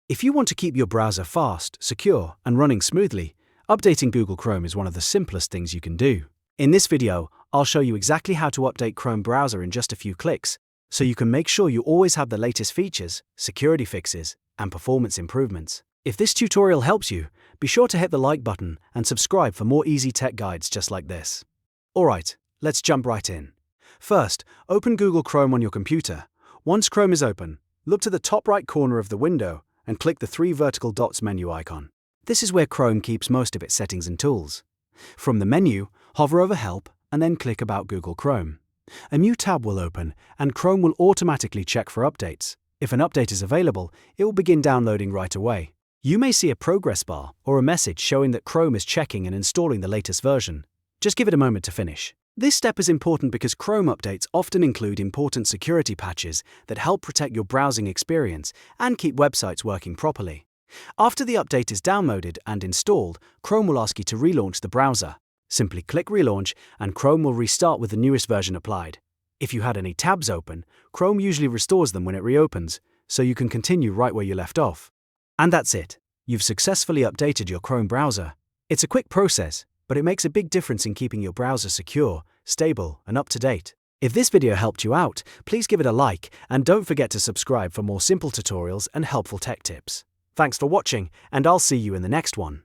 If you want to keep your browser fast, secure, and running smoothly, updating Google Chrome is one of the simplest things you can do. In this video, I'll show you exactly how to update Chrome browser in just a few clicks, so you can make sure you always have the latest features, security fixes, and performance improvements. If this tutorial helps you, be sure to hit the like button and subscribe for more easy tech guides just like this. Alright, let's jump right in. First, open Google Chrome on your computer. Once Chrome is open, look to the top right corner of the window and click the three vertical dots menu icon. This is where Chrome keeps most of its settings and tools. From the menu, hover over Help and then click About Google Chrome. A new tab will open and Chrome will automatically check for updates. If an update is available, it will begin downloading right away. You may see a progress bar or a message showing that Chrome is checking and installing the latest version. Just give it a moment to finish. This step is important because Chrome updates often include important security patches that help protect your browsing experience and keep websites working properly. After the update is downloaded and installed, Chrome will ask you to relaunch the browser. Simply click Relaunch and Chrome will restart with the newest version applied. If you had any tabs open, Chrome usually restores them when it reopens, so you can continue right where you left off. And that's it. You've successfully updated your Chrome browser. It's a quick process, but it makes a big difference in keeping your browser secure, stable, and up to date. If this video helped you out, please give it a like and don't forget to subscribe for more simple tutorials and helpful tech tips. Thanks for watching, and I'll see you in the next one.